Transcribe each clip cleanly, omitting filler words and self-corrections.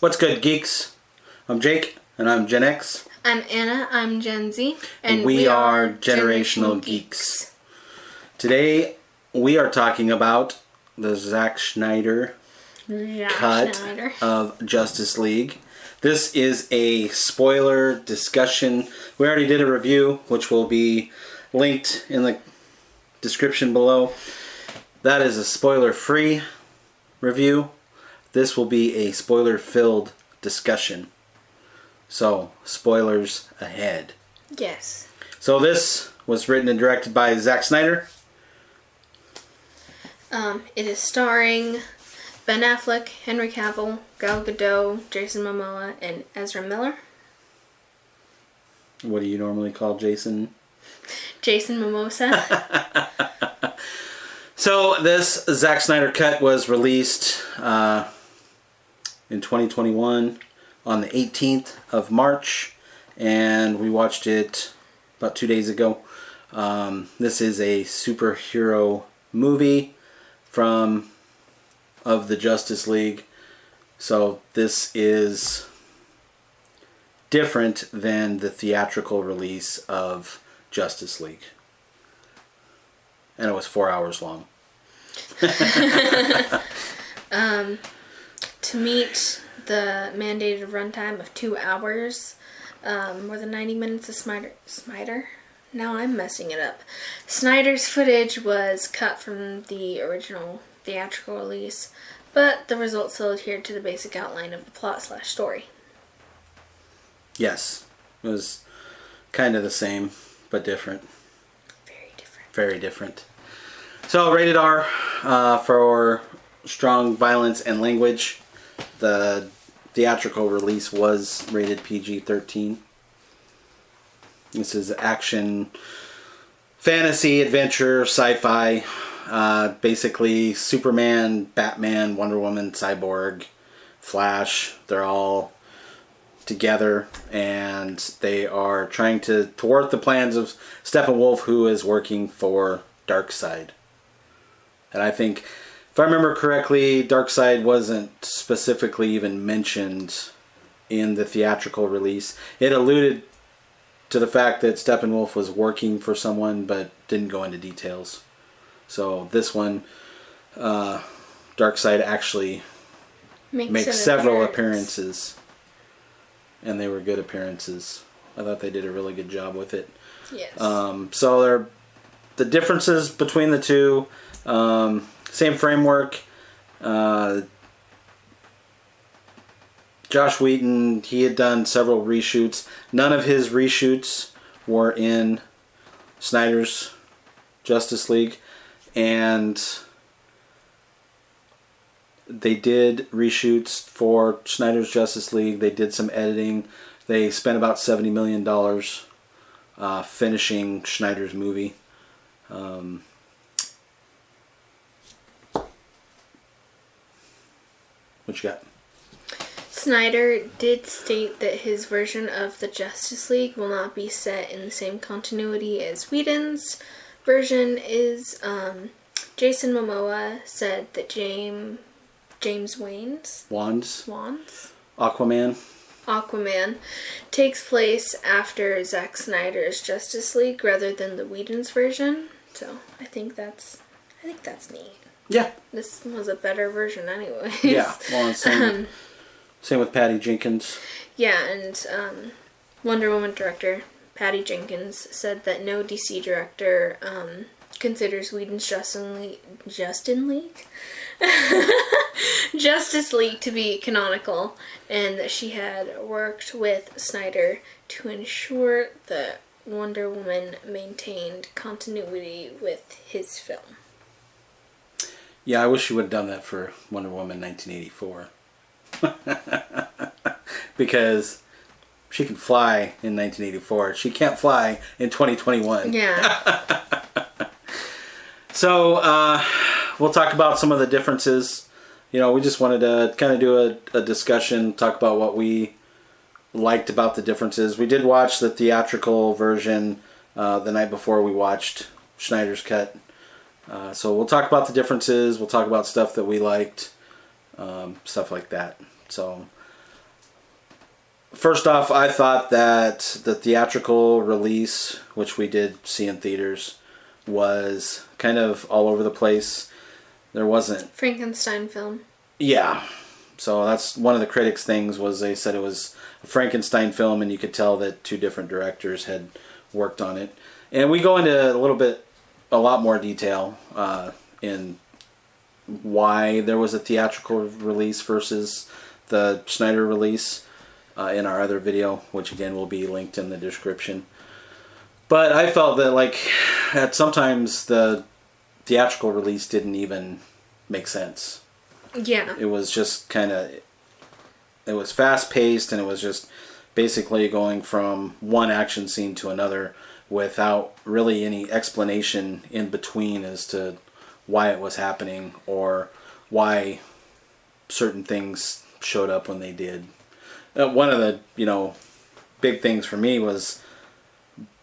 What's good, geeks? I'm Jake, and I'm Gen X. I'm Anna, I'm Gen Z. And we are Generational Geeks. Today, we are talking about the Zack Snyder cut of Justice League. This is a spoiler discussion. We already did a review, which will be linked in the description below. That is a spoiler-free review. This will be a spoiler-filled discussion. So, spoilers ahead. Yes. So this was written and directed by Zack Snyder. It is starring Ben Affleck, Henry Cavill, Gal Gadot, Jason Momoa, and Ezra Miller. What do you normally call Jason? Jason Momoa. So this Zack Snyder cut was released in 2021 on the 18th of March, and we watched it about 2 days ago. This is a superhero movie of the Justice League, so this is different than the theatrical release of Justice League. And it was 4 hours long. To meet the mandated runtime of 2 hours, more than 90 minutes of Snyder? Now I'm messing it up. Snyder's footage was cut from the original theatrical release, but the results still adhered to the basic outline of the plot/story. Yes. It was kind of the same, but different. Very different. Very different. So, rated R for strong violence and language. The theatrical release was rated PG-13. This is action, fantasy, adventure, sci-fi. Basically, Superman, Batman, Wonder Woman, Cyborg, Flash. They're all together, and they are trying to thwart the plans of Steppenwolf, who is working for Darkseid. And I think, if I remember correctly, Darkseid wasn't specifically even mentioned in the theatrical release. It alluded to the fact that Steppenwolf was working for someone, but didn't go into details. So this one, Darkseid actually makes several appearances. And they were good appearances. I thought they did a really good job with it. Yes. So the differences between the two, same framework. Josh Whedon, he had done several reshoots. None of his reshoots were in Snyder's Justice League. And they did reshoots for Snyder's Justice League. They did some editing. They spent about $70 million finishing Snyder's movie. What you got? Snyder did state that his version of the Justice League will not be set in the same continuity as Whedon's version is. Jason Momoa said that James Wan's Aquaman takes place after Zack Snyder's Justice League rather than the Whedon's version. So I think that's neat. Yeah. This was a better version anyway. Yeah. Well, same with Patty Jenkins. Yeah, and Wonder Woman director Patty Jenkins said that no DC director considers Whedon's Justice League to be canonical, and that she had worked with Snyder to ensure that Wonder Woman maintained continuity with his film. Yeah, I wish you would have done that for Wonder Woman 1984. Because she can fly in 1984. She can't fly in 2021. Yeah. So, we'll talk about some of the differences. You know, we just wanted to kind of do a discussion, talk about what we liked about the differences. We did watch the theatrical version the night before we watched Snyder's cut. So we'll talk about the differences. We'll talk about stuff that we liked, stuff like that. So first off, I thought that the theatrical release, which we did see in theaters, was kind of all over the place. There wasn't... Frankenstein film. Yeah. So that's one of the critics' things, was they said it was a Frankenstein film, and you could tell that 2 different directors had worked on it. And we go into a lot more detail in why there was a theatrical release versus the Snyder release in our other video, which again will be linked in the description. But I felt that that sometimes the theatrical release didn't even make sense. Yeah. It was just it was fast paced, and it was just basically going from one action scene to another without really any explanation in between as to why it was happening or why certain things showed up when they did. One of the, big things for me was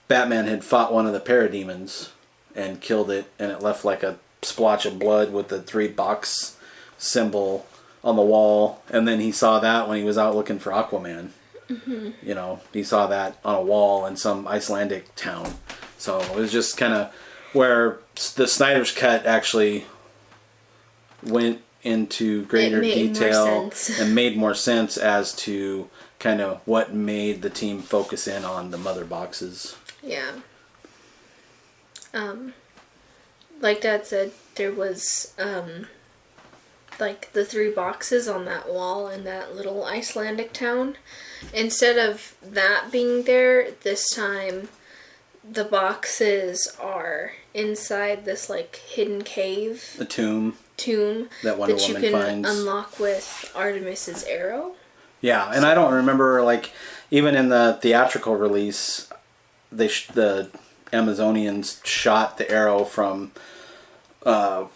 Batman had fought one of the parademons and killed it, and it left like a splotch of blood with the 3 box symbol on the wall, and then he saw that when he was out looking for Aquaman. Mm-hmm. He saw that on a wall in some Icelandic town. So it was just kind of where the Snyder's cut actually went into greater detail and made more sense as to kind of what made the team focus in on the mother boxes. Yeah. Like Dad said, there was the 3 boxes on that wall in that little Icelandic town. Instead of that being there, this time the boxes are inside this hidden cave. A tomb that Wonder Woman you can finds. Unlock with Artemis's arrow. Yeah, and I don't remember, even in the theatrical release, the Amazonians shot the arrow from their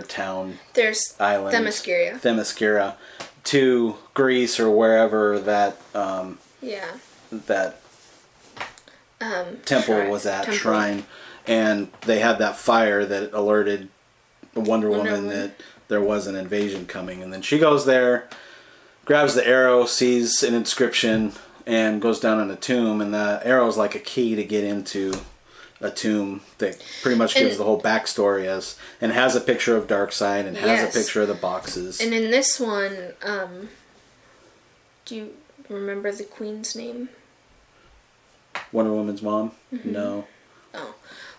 town. There's island. Themyscira. To Greece or wherever that temple was at, shrine. And they had that fire that alerted Wonder Woman that there was an invasion coming. And then she goes there, grabs the arrow, sees an inscription, and goes down in a tomb. And the arrow is like a key to get into a tomb that pretty much gives the whole backstory and has a picture of Darkseid and has a picture of the boxes. And in this one, do you remember the Queen's name? Wonder Woman's mom? Mm-hmm. No. Oh.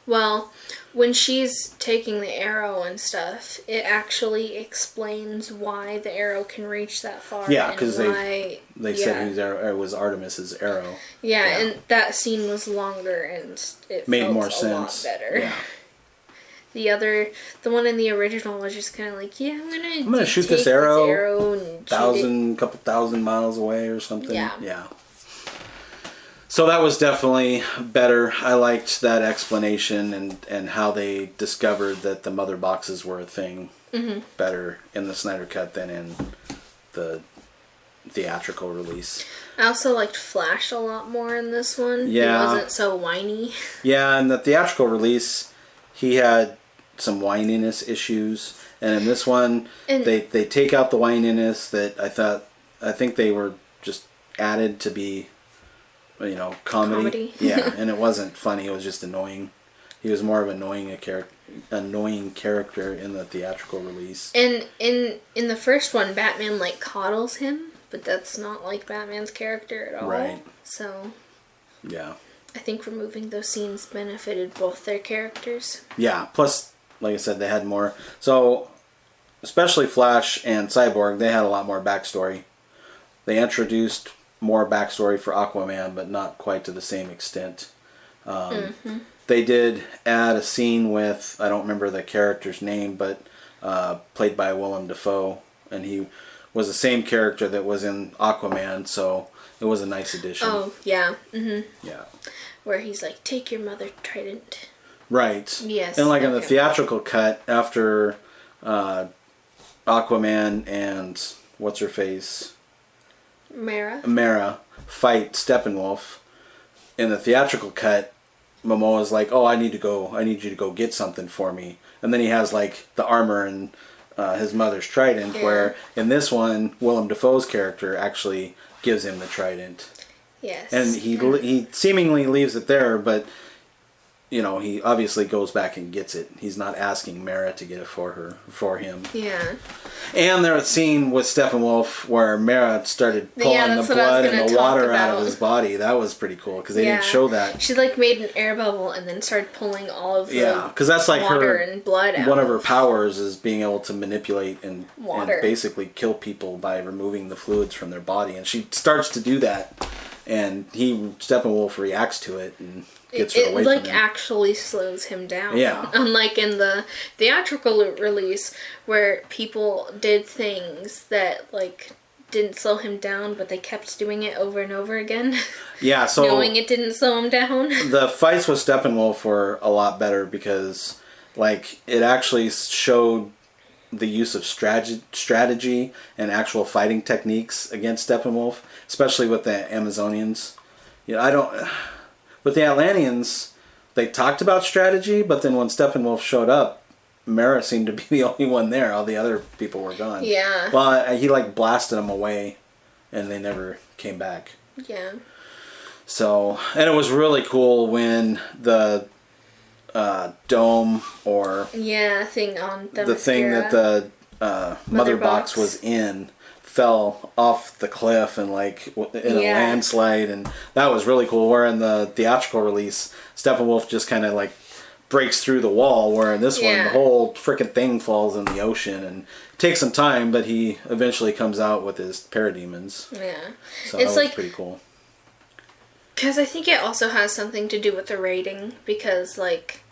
Well, when she's taking the arrow and stuff, it actually explains why the arrow can reach that far. Yeah, because they said whose arrow, it was Artemis's arrow. Yeah, and that scene was longer and it made felt more sense. Lot better. Yeah. The one in the original was just kind of I'm gonna shoot this arrow and couple thousand miles away or something. Yeah. So that was definitely better. I liked that explanation and how they discovered that the mother boxes were a thing better in the Snyder Cut than in the theatrical release. I also liked Flash a lot more in this one. Yeah. He wasn't so whiny. Yeah, in the theatrical release, he had some whininess issues. And in this one, they take out the whininess that I think they were just added to be... comedy. Yeah, and it wasn't funny. It was just annoying. He was more of an annoying character in the theatrical release. And in the first one, Batman coddles him, but that's not Batman's character at all. Right. So. Yeah. I think removing those scenes benefited both their characters. Yeah. Plus, like I said, they had more. So, especially Flash and Cyborg, they had a lot more backstory. They introduced more backstory for Aquaman, but not quite to the same extent. They did add a scene with, I don't remember the character's name, but played by Willem Dafoe, and he was the same character that was in Aquaman, so it was a nice addition. Oh, yeah. Mm-hmm. Yeah. Where he's take your mother trident. Right. Yes. And in the theatrical cut, after Aquaman and what's-her-face... Mara fight Steppenwolf. In the theatrical cut, Momoa's oh, I need you to go get something for me. And then he has the armor and his mother's trident, where in this one, Willem Dafoe's character actually gives him the trident. Yes. And he seemingly leaves it there, but, you know, he obviously goes back and gets it. He's not asking Mara to get it for him. Yeah. And there was a scene with Steppenwolf where Mara started pulling the blood and the water out of his body. That was pretty cool, because they didn't show that. She, like, made an air bubble and then started pulling all of the because that's like water and blood out. One of her powers is being able to manipulate and basically kill people by removing the fluids from their body. And she starts to do that, and Steppenwolf reacts to it and gets her away from him. It actually slows him down. Yeah. Unlike in the theatrical release, where people did things that, like, didn't slow him down, but they kept doing it over and over again. Yeah, so... knowing it didn't slow him down. The fights with Steppenwolf were a lot better because, like, it actually showed the use of strategy and actual fighting techniques against Steppenwolf, especially with the Amazonians. You know, with the Atlanteans, they talked about strategy, but then when Steppenwolf showed up, Mara seemed to be the only one there. All the other people were gone. Yeah. Well, he, like, blasted them away, and they never came back. Yeah. So, and it was really cool when the dome or... yeah, thing on the thing that the mother box was in fell off the cliff and, like, in a landslide, and that was really cool. Where in the theatrical release, Steppenwolf just kind of, like, breaks through the wall, where in this one, the whole freaking thing falls in the ocean, and it takes some time, but he eventually comes out with his parademons. Yeah. So it's that was pretty cool. Because I think it also has something to do with the rating, because, like,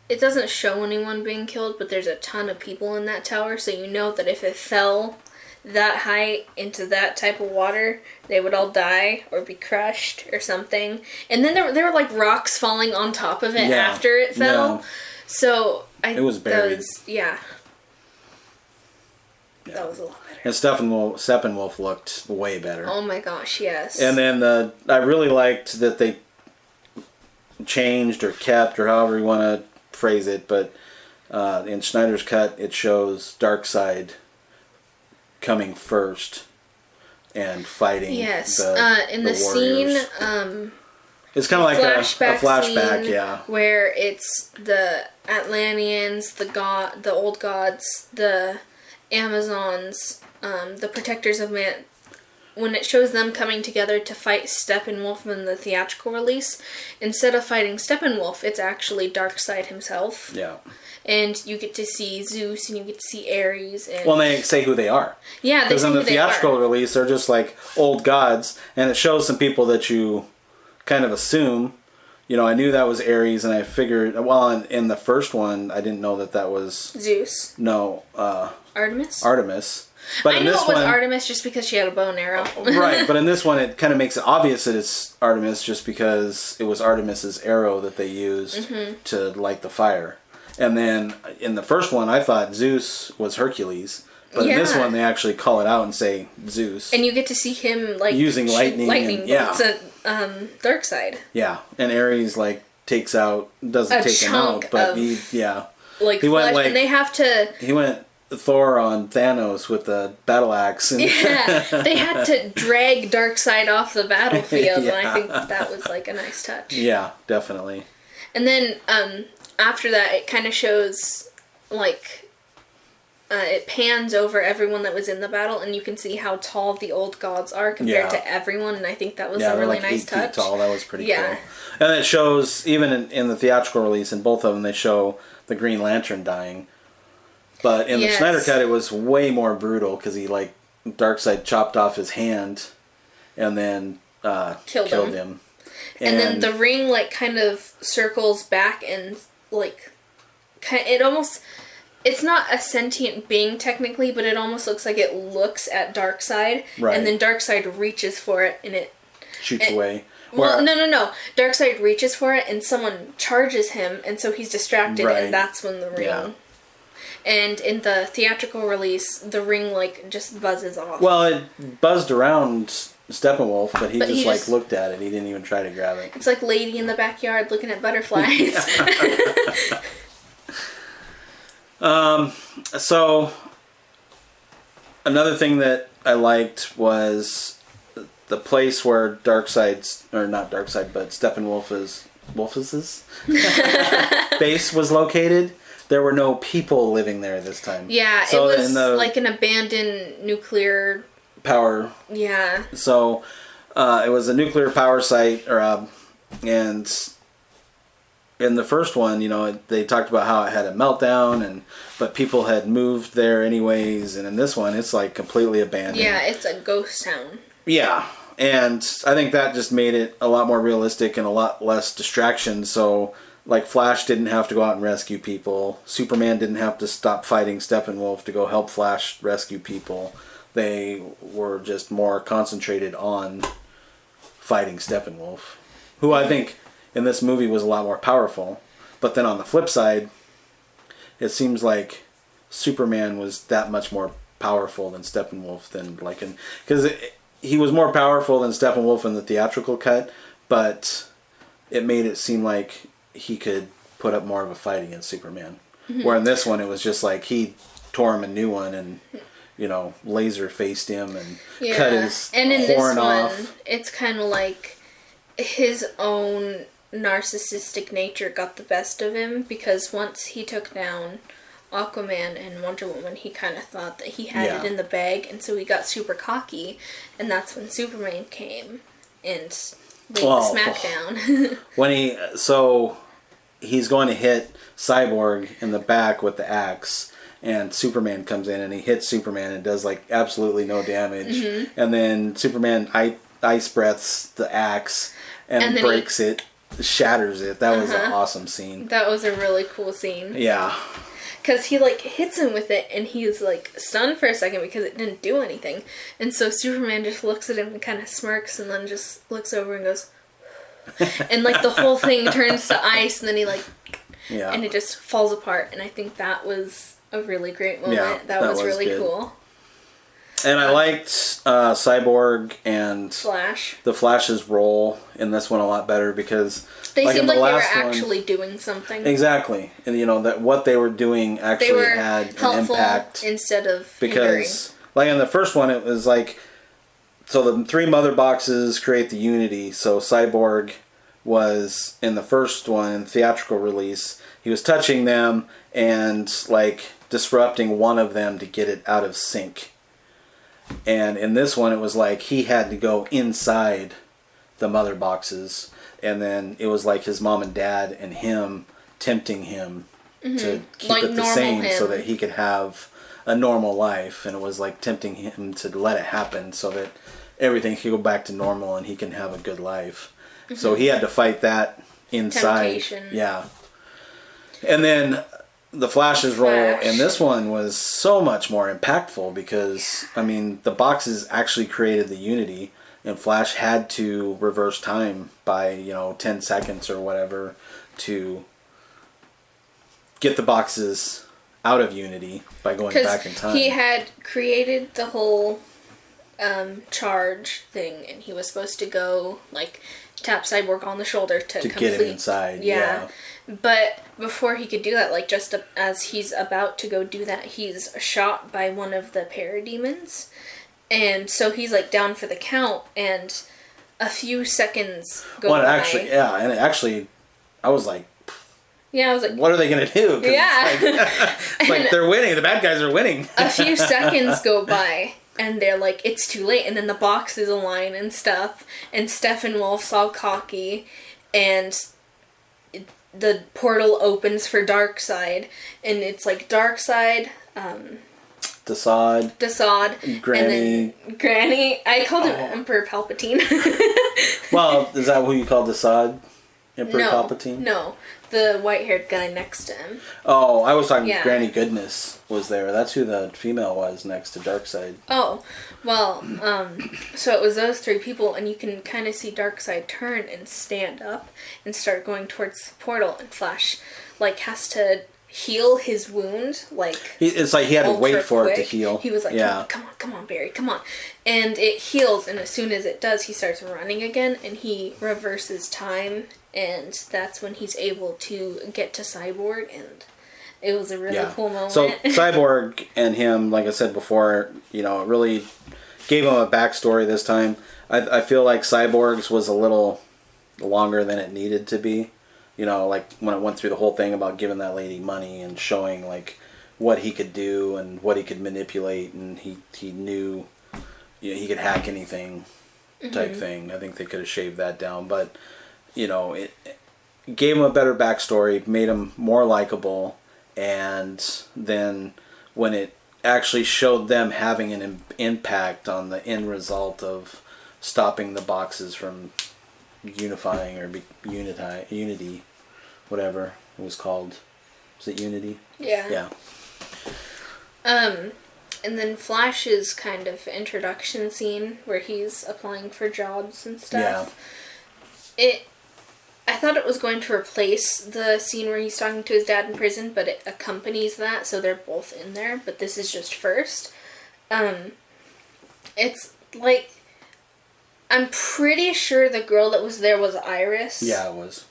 it doesn't show anyone being killed, but there's a ton of people in that tower, so you know that if it fell that high into that type of water, they would all die or be crushed or something. And then there were like rocks falling on top of it after it fell. Yeah. So it was buried. That was a lot better. And Steppenwolf looked way better. Oh my gosh, yes. And then I really liked that they changed or kept, or however you want to phrase it, but in Snyder's cut it shows Darkseid coming first and fighting. Yes, in the scene, it's kind of like a flashback, scene where it's the Atlanteans, the old gods, the Amazons, the protectors of man. When it shows them coming together to fight Steppenwolf in the theatrical release, instead of fighting Steppenwolf, it's actually Darkseid himself. Yeah. And you get to see Zeus, and you get to see Ares. And... well, they say who they are. Yeah, they say who they are. Because in the theatrical release, they're just like old gods, and it shows some people that you kind of assume. You know, I knew that was Ares, and I figured, well, in the first one, I didn't know that was... Zeus. No. Artemis. But I knew it was Artemis just because she had a bow and arrow. Right, but in this one, it kind of makes it obvious that it's Artemis just because it was Artemis's arrow that they used to light the fire. And then in the first one, I thought Zeus was Hercules. But in this one, they actually call it out and say Zeus. And you get to see him, like, using lightning bolts at Darkseid. Yeah, and Ares, like, doesn't take him out, but like, he went, like, and they have to... He went Thor on Thanos with the battle axe. And they had to drag Darkseid off the battlefield, and I think that was, like, a nice touch. Yeah, definitely. And then, after that, it kind of shows, like... it pans over everyone that was in the battle, and you can see how tall the old gods are compared to everyone, and I think that was a really nice touch. 8 feet tall. That was pretty cool. And it shows, even in the theatrical release, in both of them, they show the Green Lantern dying. But in the Snyder Cut, it was way more brutal, because he, like, Darkseid chopped off his hand, and then killed him. And then the ring, like, kind of circles back, and, like, it almost... It's not a sentient being, technically, but it almost looks like it looks at Darkseid, and then Darkseid reaches for it, and it... shoots away. Well, no. Darkseid reaches for it, and someone charges him, and so he's distracted, and that's when the ring... Yeah. And in the theatrical release, the ring, like, just buzzes off. Well, it buzzed around Steppenwolf, but he just looked at it. He didn't even try to grab it. It's like Lady in the backyard looking at butterflies. So, Another thing that I liked was the place where Darkseid's, or not Darkseid, but Steppenwolf's base was located. There were no people living there this time. Yeah, so it was like an abandoned nuclear power. Yeah. So it was a nuclear power site, and in the first one, they talked about how it had a meltdown, but people had moved there anyways. And in this one, it's like completely abandoned. Yeah, it's a ghost town. Yeah, and I think that just made it a lot more realistic and a lot less distraction. So, like, Flash didn't have to go out and rescue people. Superman didn't have to stop fighting Steppenwolf to go help Flash rescue people. They were just more concentrated on fighting Steppenwolf, who I think in this movie was a lot more powerful. But then on the flip side, it seems like Superman was that much more powerful than Steppenwolf because he was more powerful than Steppenwolf in the theatrical cut, but it made it seem like he could put up more of a fight against Superman. Mm-hmm. Where in this one, it was just like he tore him a new one and, laser faced him and cut his horn off. And in this one, it's kind of like his own narcissistic nature got the best of him, because once he took down Aquaman and Wonder Woman, he kind of thought that he had it in the bag, and so he got super cocky, and that's when Superman came and laid the smackdown. He's going to hit Cyborg in the back with the axe, and Superman comes in and he hits Superman and does like absolutely no damage, and then Superman ice breaths the axe and breaks it, shatters it. That was an awesome scene. That was a really cool scene. Yeah. Because he, hits him with it, and he's, stunned for a second because it didn't do anything. And so Superman just looks at him and kind of smirks, and then just looks over and goes... and, the whole thing turns to ice, and then he, and it just falls apart. And I think that was a really great moment. Yeah, that was really good. Cool. And I liked Cyborg and the Flash's role in this one a lot better, because they seemed like they were actually doing something. Exactly, and that what they were doing actually had an impact instead of because hindering. In the first one, it was so the 3 mother boxes create the Unity. So Cyborg was in the first one, in theatrical release, he was touching them and disrupting one of them to get it out of sync. And in this one, it was he had to go inside the mother boxes, and then it was his mom and dad and him tempting him to keep it the same so that he could have a normal life. And it was tempting him to let it happen so that everything could go back to normal and he can have a good life. Mm-hmm. So he had to fight that inside. Temptation. Yeah. And then the Flash's role in this one was so much more impactful because, the boxes actually created the Unity, and Flash had to reverse time by, 10 seconds or whatever to get the boxes out of Unity by going back in time. He had created the whole charge thing, and he was supposed to go, tap Cyborg on the shoulder to complete... get it inside, yeah. But before he could do that, just as he's about to go do that, he's shot by one of the parademons. And so he's, down for the count, and a few seconds go by. Actually, yeah, and I was like... Yeah, I was like... What are they going to do? Yeah. They're winning. The bad guys are winning. A few seconds go by, and they're like, it's too late. And then the boxes align and stuff, and Steppenwolf's all cocky, and... the portal opens for Darkseid, and it's Darkseid, Desaad, Granny. And then Granny. I called him Emperor Palpatine. Well, is that who you called Desaad? Emperor Palpatine? No, the white-haired guy next to him. Oh, I was talking Granny Goodness was there. That's who the female was next to Darkseid. Oh, well, so it was those 3 people, and you can kind of see Darkseid turn and stand up and start going towards the portal, and Flash, has to heal his wound, it's he had to wait for it to heal. He was come on, Barry, come on. And it heals, and as soon as it does, he starts running again, and he reverses time, and that's when he's able to get to Cyborg, and It was a really cool moment. So Cyborg and him, like I said before, it really gave him a backstory this time. I feel like Cyborg's was a little longer than it needed to be. Like when it went through the whole thing about giving that lady money and showing like what he could do and what he could manipulate, and he knew he could hack anything type thing. I think they could have shaved that down, but it gave him a better backstory, made him more likable, and then when it actually showed them having an impact on the end result of stopping the boxes from unifying or unity, whatever it was called. Was it Unity? Yeah. Yeah. And then Flash's kind of introduction scene where he's applying for jobs and stuff. Yeah. I thought it was going to replace the scene where he's talking to his dad in prison, but it accompanies that, so they're both in there, but this is just first. It's like, I'm pretty sure the girl that was there was Iris. Yeah, it was.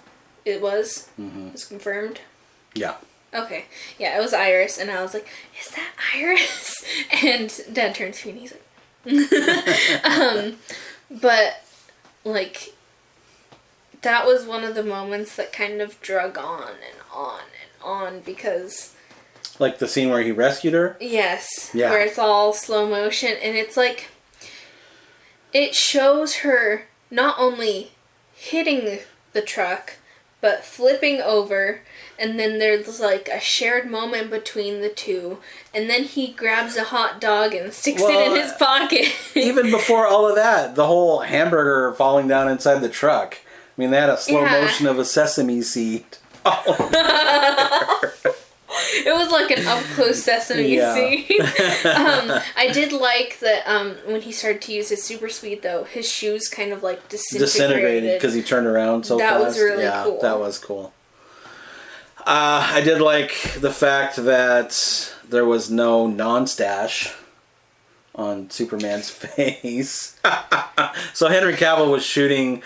It was? Mm-hmm. It was confirmed? Yeah. Okay. Yeah, it was Iris, and I was like, is that Iris? And Dad turns to me and he's like, but, like, that was one of the moments that kind of drug on and on and on because... Like the scene where he rescued her? Yes. Yeah. Where it's all slow motion, and it's like... It shows her not only hitting the truck, but flipping over, and then there's like a shared moment between the two, and then he grabs a hot dog and sticks it in his pocket. Even before all of that, the whole hamburger falling down inside the truck. I mean, they had a slow motion of a sesame seed. It was like an up-close sesame seed. I did like that when he started to use his super speed, though, his shoes kind of like disintegrated because he turned around so fast. That was really cool. That was cool. I did like the fact that there was no non-stash on Superman's face. So Henry Cavill was shooting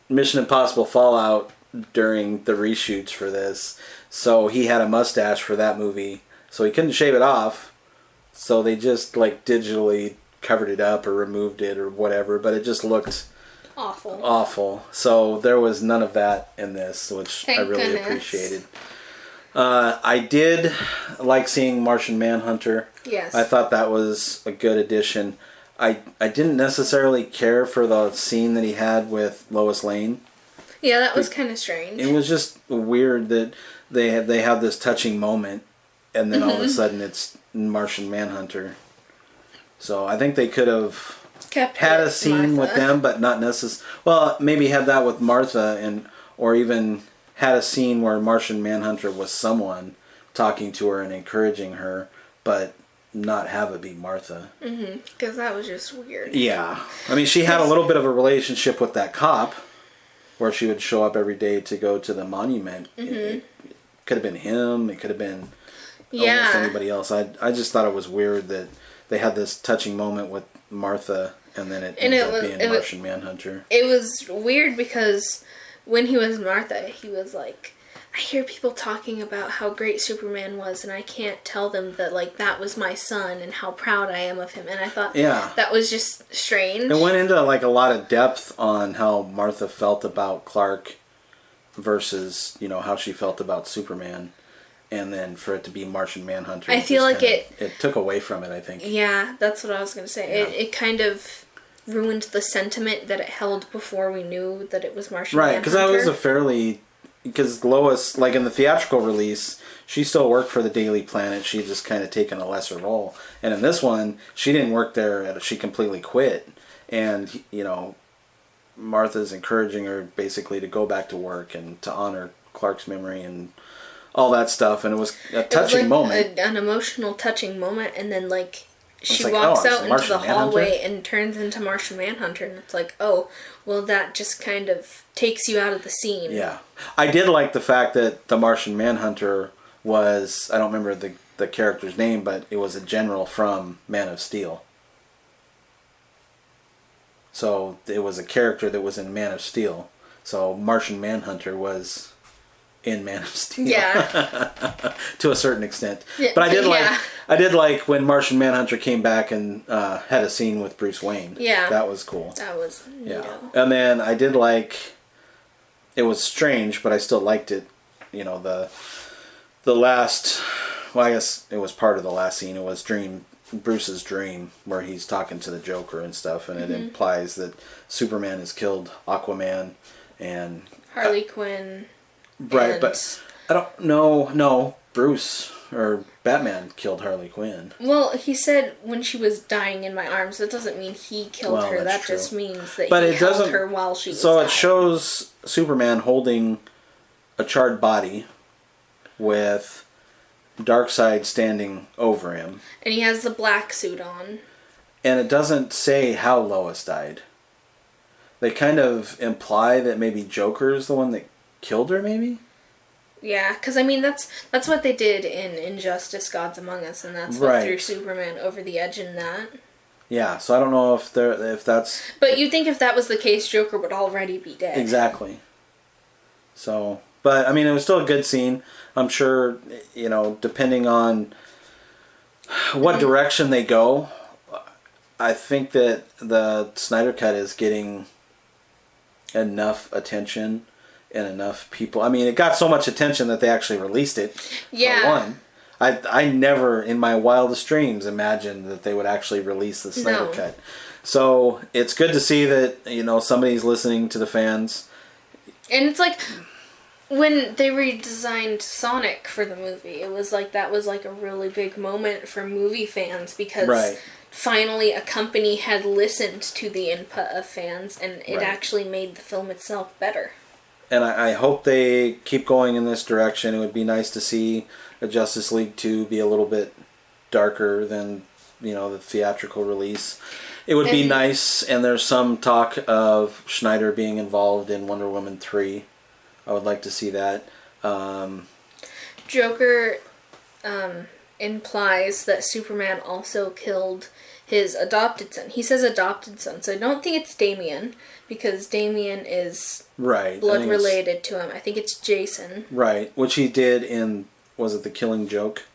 Mission Impossible Fallout during the reshoots for this. So he had a mustache for that movie. So he couldn't shave it off. So they just like digitally covered it up or removed it or whatever. But it just looked awful. So there was none of that in this, which I really appreciated. I did like seeing Martian Manhunter. Yes. I thought that was a good addition. I didn't necessarily care for the scene that he had with Lois Lane. Yeah, that was kind of strange. It was just weird that they have this touching moment, and then all of a sudden it's Martian Manhunter. So I think they could have had a scene with them, but not necessarily. Well, maybe had that with Martha, or even had a scene where Martian Manhunter was someone talking to her and encouraging her, but not have it be Martha. Because that was just weird. Yeah. I mean, she had a little bit of a relationship with that cop, where she would show up every day to go to the monument. It could have been him. It could have been almost anybody else. I just thought it was weird that they had this touching moment with Martha, and then it ended up being Martian Manhunter. It was weird because when he was Martha, he was like, I hear people talking about how great Superman was, and I can't tell them that, like, that was my son and how proud I am of him. And I thought that was just strange. It went into, like, a lot of depth on how Martha felt about Clark versus, how she felt about Superman. And then for it to be Martian Manhunter, I feel like it took away from it, I think. Yeah, that's what I was going to say. Yeah. It kind of ruined the sentiment that it held before we knew that it was Martian Manhunter. Right, because that was because Lois, like in the theatrical release, she still worked for the Daily Planet. She had just kind of taken a lesser role. And in this one, she didn't work there. She completely quit. And, Martha's encouraging her basically to go back to work and to honor Clark's memory and all that stuff. And it was a touching moment. An emotional, touching moment. And then, like, she walks out into the hallway and turns into Martian Manhunter. And it's like, oh, well, that just kind of takes you out of the scene. Yeah. I did like the fact that the Martian Manhunter was, I don't remember the character's name, but it was a general from Man of Steel. So it was a character that was in Man of Steel. So Martian Manhunter was in Man of Steel. Yeah. To a certain extent. Yeah, But I did like when Martian Manhunter came back and had a scene with Bruce Wayne. Yeah. That was cool. That was neato. Yeah. And then I did like, it was strange, but I still liked it. You know, the last, well, I guess it was part of the last scene. It was Bruce's dream, where he's talking to the Joker and stuff, and it implies that Superman has killed Aquaman and Harley Quinn. Right, and... but I don't know. No, Bruce or Batman killed Harley Quinn. Well, he said when she was dying in my arms. That doesn't mean he killed her. That true. Just means that but he it held doesn't, her while she was So dying. it shows Superman holding a charred body with Darkseid standing over him. And he has the black suit on. And it doesn't say how Lois died. They kind of imply that maybe Joker is the one that killed her, maybe? Yeah, because I mean, that's what they did in Injustice Gods Among Us, and that's what threw Superman over the edge in that. Yeah, so I don't know if that's... But you'd think if that was the case, Joker would already be dead. Exactly. So, but, I mean, it was still a good scene. I'm sure, you know, depending on what direction they go, I think that the Snyder Cut is getting enough attention and enough people. I mean, it got so much attention that they actually released it. Yeah. For one. I never, in my wildest dreams, imagined that they would actually release the Snyder Cut. So, it's good to see that, you know, somebody's listening to the fans. And it's like, when they redesigned Sonic for the movie, it was like, that was like a really big moment for movie fans, because finally a company had listened to the input of fans, and it actually made the film itself better. And I hope they keep going in this direction. It would be nice to see a Justice League 2 be a little bit darker than, you know, the theatrical release. It would be nice, and there's some talk of Snyder being involved in Wonder Woman 3. I would like to see that. Joker implies that Superman also killed his adopted son. He says adopted son, so I don't think it's Damian, because Damian is blood related to him. I think it's Jason. Right, which he did in, was it The Killing Joke?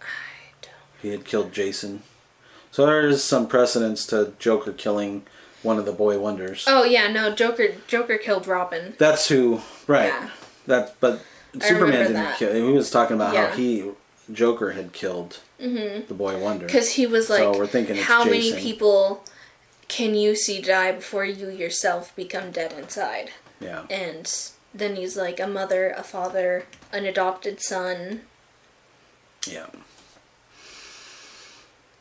I don't. He had killed Jason. So there is some precedence to Joker killing one of the Boy Wonders. Oh yeah, no, Joker killed Robin. That's who, right. Yeah. But Superman didn't kill. He was talking about how Joker had killed the Boy Wonder. Because he was like, so we're thinking it's how Jason. many people can you see die before you yourself become dead inside? Yeah. And then he's like, a mother, a father, an adopted son. Yeah.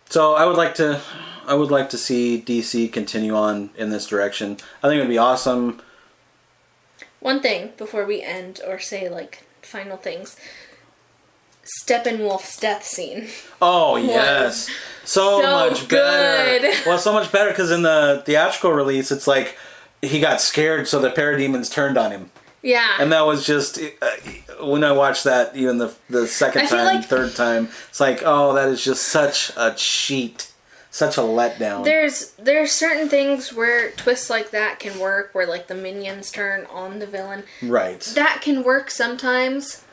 So I would like to see DC continue on in this direction. I think it would be awesome. One thing before we end or say like final things. Steppenwolf's death scene. Oh yes, so much better. Good. Well, so much better because in the theatrical release, it's like he got scared, so the parademons turned on him. Yeah. And that was just when I watched that, even the second time, third time, it's like, oh, that is just such a cheat. Such a letdown. There's certain things where twists like that can work, where like the minions turn on the villain. Right. That can work sometimes,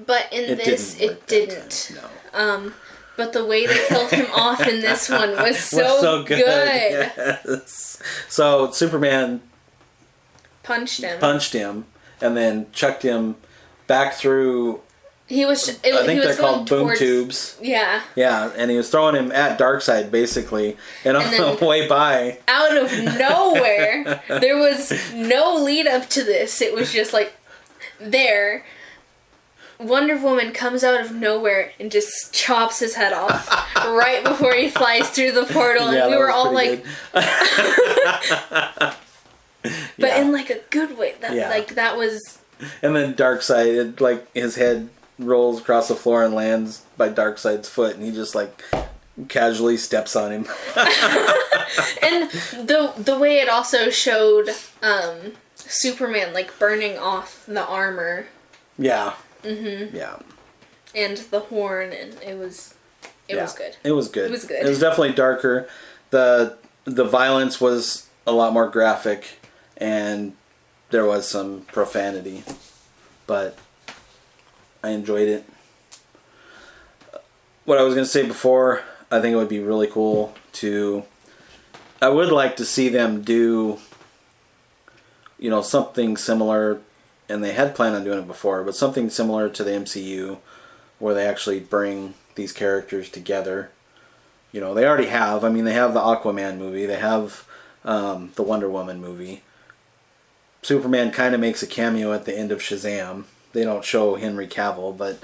but in this it didn't. No. But the way they killed him off in this one was so good. Yes. So Superman punched him and then chucked him back through. I think they're called boom tubes. Yeah. Yeah, and he was throwing him at Darkseid, basically. And on the way by... out of nowhere, there was no lead up to this. It was just like, there. Wonder Woman comes out of nowhere and just chops his head off right before he flies through the portal. Yeah, and we were all like... but in like a good way. That was... And then Darkseid, like, his head rolls across the floor and lands by Darkseid's foot, and he just like casually steps on him. And the way it also showed Superman like burning off the armor. Yeah. Mm-hmm. Yeah. And the horn, and it was good. It was good. It was good. It was definitely darker. The violence was a lot more graphic, and there was some profanity but I enjoyed it. What I was going to say before, I think it would be really cool to... I would like to see them do, something similar, and they had planned on doing it before, but something similar to the MCU, where they actually bring these characters together. They already have. I mean, they have the Aquaman movie. They have the Wonder Woman movie. Superman kind of makes a cameo at the end of Shazam. They don't show Henry Cavill, but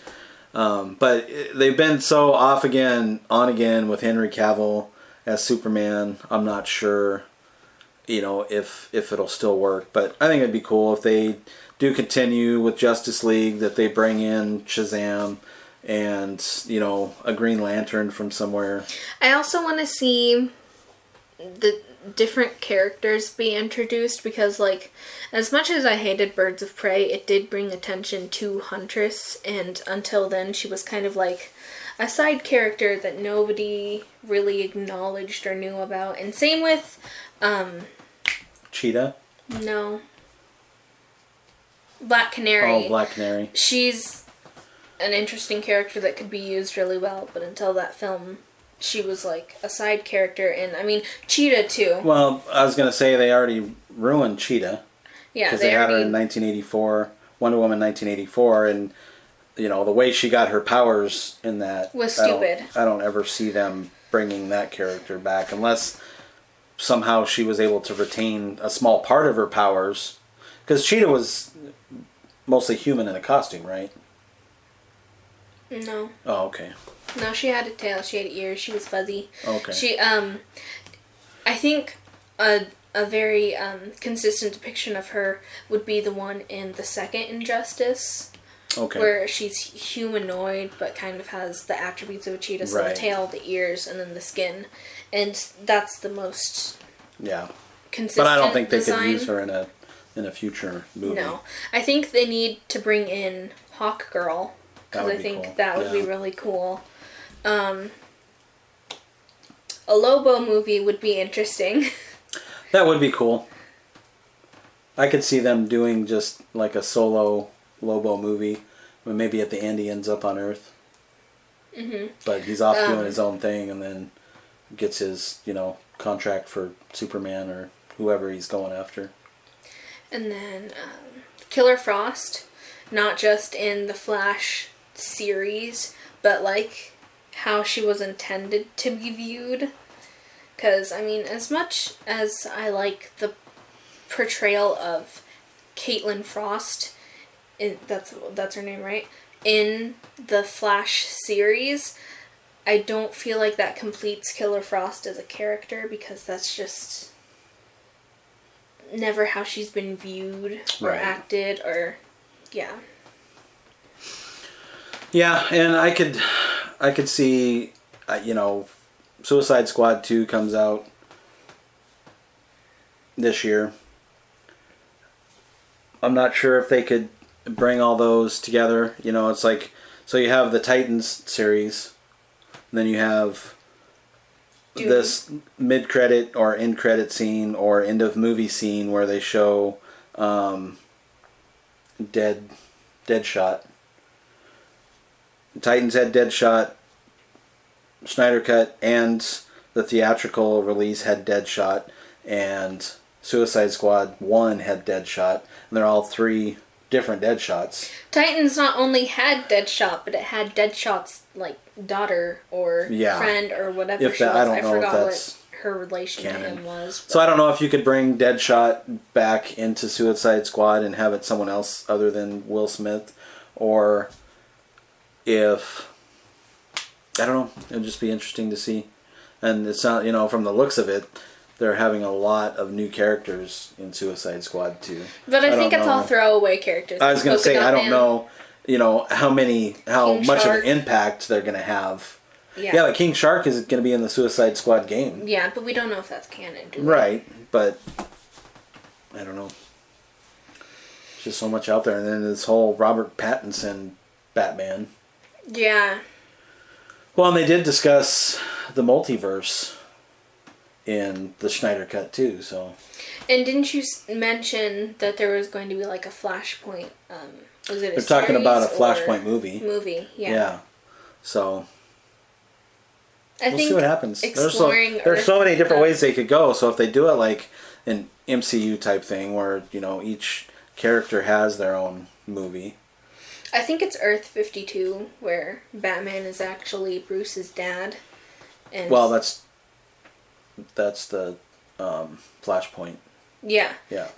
they've been so off again, on again with Henry Cavill as Superman. I'm not sure, if it'll still work. But I think it'd be cool if they do continue with Justice League, that they bring in Shazam and, a Green Lantern from somewhere. I also want to see the different characters be introduced, because, as much as I hated Birds of Prey, it did bring attention to Huntress, and until then she was kind of like a side character that nobody really acknowledged or knew about. And same with Cheetah? No. Black Canary. Oh, Black Canary. She's an interesting character that could be used really well, but until that film, she was like a side character. And I mean, Cheetah too. Well, I was going to say they already ruined Cheetah. Yeah, because they had her in 1984, Wonder Woman 1984, and the way she got her powers in that was stupid. I don't ever see them bringing that character back unless somehow she was able to retain a small part of her powers, because Cheetah was mostly human in a costume, right? No. Oh, okay. No, she had a tail. She had ears. She was fuzzy. Okay. She I think a very consistent depiction of her would be the one in the second Injustice. Okay. Where she's humanoid, but kind of has the attributes of a cheetah. So the tail, the ears, and then the skin. And that's the most consistent. But I don't think they design. could use her in a future movie. No. I think they need to bring in Hawkgirl, because I think cool. that would be really cool. A Lobo movie would be interesting. That would be cool. I could see them doing just like a solo Lobo movie, when maybe at the end he ends up on Earth. Mm-hmm. But he's off doing his own thing, and then gets his, contract for Superman or whoever he's going after. And then Killer Frost, not just in the Flash series, but how she was intended to be viewed. Because, I mean, as much as I like the portrayal of Caitlin Frost, that's her name, right? In the Flash series, I don't feel like that completes Killer Frost as a character, because that's just never how she's been viewed or acted, or yeah. Yeah, and I could see, Suicide Squad 2 comes out this year. I'm not sure if they could bring all those together. It's like, so you have the Titans series, and then you have this mid-credit or end-credit scene or end-of-movie scene where they show Deadshot. Titans had Deadshot. Snyder Cut and the theatrical release had Deadshot, and Suicide Squad 1 had Deadshot, and they're all three different Deadshots. Titans not only had Deadshot, but it had Deadshot's daughter or friend or whatever she was. I forgot what her relation to him was. But. So I don't know if you could bring Deadshot back into Suicide Squad and have it someone else other than Will Smith, or if... I don't know. It'd just be interesting to see. And it's not, from the looks of it, they're having a lot of new characters in Suicide Squad 2. But I think it's all throwaway characters. I was going to say, I don't know, how much of an impact they're going to have. Yeah, like King Shark is going to be in the Suicide Squad game. Yeah, but we don't know if that's canon, do we? Right, but I don't know. There's just so much out there. And then this whole Robert Pattinson Batman. Yeah. Well, and they did discuss the multiverse in the Snyder Cut too, so... And didn't you mention that there was going to be a Flashpoint Was it a They're talking about a series Flashpoint or movie. Movie, yeah. Yeah. So I we'll think see what happens. There's Earth, so many different ways they could go. So if they do it like an MCU type thing, where each character has their own movie. I think it's Earth 52, where Batman is actually Bruce's dad. And well, that's the Flashpoint. Yeah. Yeah.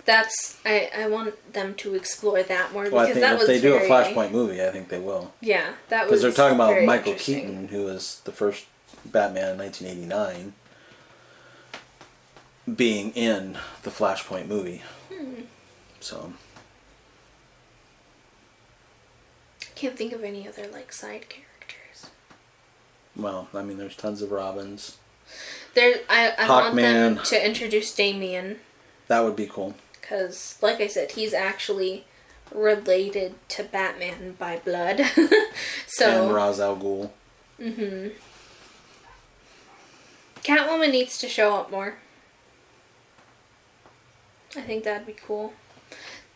I want them to explore that more, Well, because I think if they do a Flashpoint movie, I think they will. Yeah, that was because they're talking about very Michael interesting. Keaton, who was the first Batman in 1989, being in the Flashpoint movie. So Can't think of any other side characters. Well, I mean, there's tons of Robins. I want them to introduce Damian. That would be cool. Because, like I said, he's actually related to Batman by blood. So. And Ra's al Ghul. Mm-hmm. Catwoman needs to show up more. I think that'd be cool.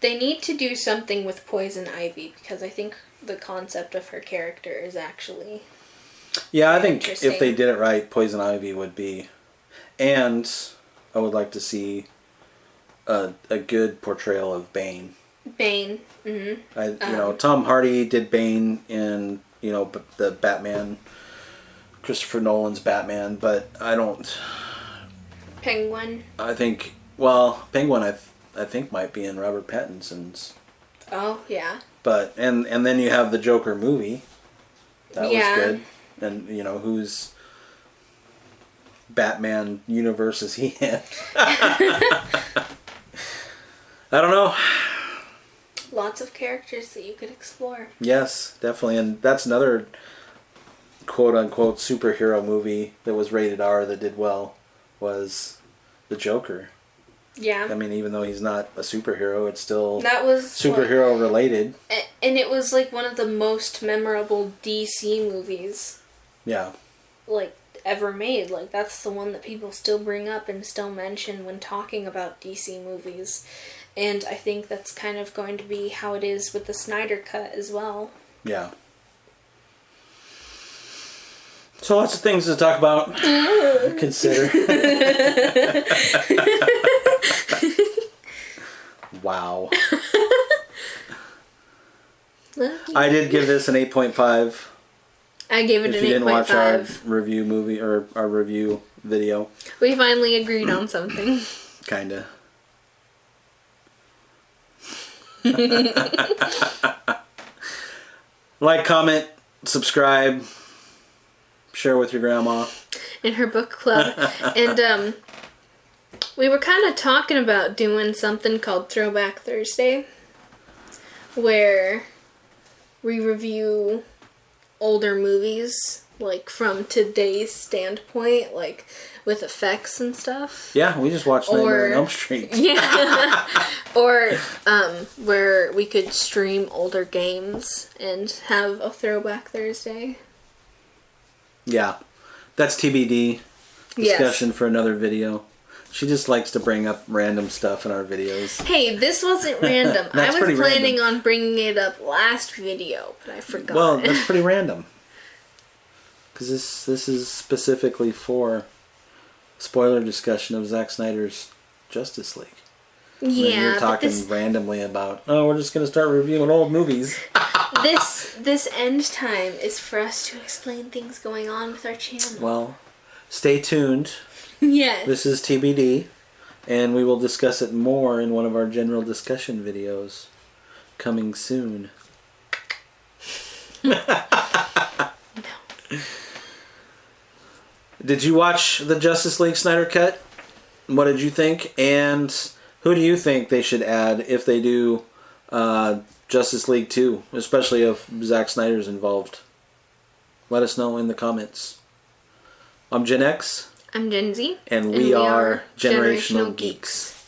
They need to do something with Poison Ivy, because I think the concept of her character is actually... Yeah, I think if they did it right, Poison Ivy would be... And I would like to see a good portrayal of Bane. Bane. Mm-hmm. Tom Hardy did Bane in, the Batman, Christopher Nolan's Batman, but I don't... Penguin. I think... Well, Penguin I think might be in Robert Pattinson's. Oh, yeah. But, and then you have the Joker movie. That was good. And, whose Batman universe is he in? I don't know. Lots of characters that you could explore. Yes, definitely. And that's another quote-unquote superhero movie that was rated R that did well, was the Joker. Yeah. I mean, even though he's not a superhero, it's still that was superhero related. And it was one of the most memorable DC movies. Yeah. Ever made. That's the one that people still bring up and still mention when talking about DC movies. And I think that's kind of going to be how it is with the Snyder Cut as well. Yeah. So lots of things to talk about. Consider. Wow. I did give this an 8.5. I gave it an 8.5. If you didn't watch our review movie or our review video. We finally agreed on something. Kinda. Like, comment, subscribe, share with your grandma. In her book club. And we were kind of talking about doing something called Throwback Thursday, where we review older movies, from today's standpoint, with effects and stuff. Yeah, we just watched Nightmare on Elm Street. Yeah. Or where we could stream older games and have a Throwback Thursday. Yeah. That's TBD. Discussion for another video. She just likes to bring up random stuff in our videos. Hey, this wasn't random. I was planning on bringing it up last video, but I forgot. Well, that's pretty random. Because this is specifically for spoiler discussion of Zack Snyder's Justice League. Yeah, you're talking randomly about, we're just going to start reviewing old movies. This end time is for us to explain things going on with our channel. Well, stay tuned. Yes. This is TBD, and we will discuss it more in one of our general discussion videos coming soon. No. Did you watch the Justice League Snyder Cut? What did you think? And who do you think they should add if they do Justice League 2, especially if Zack Snyder's involved? Let us know in the comments. I'm Gen X. I'm Gen Z. And we are Generational Geeks.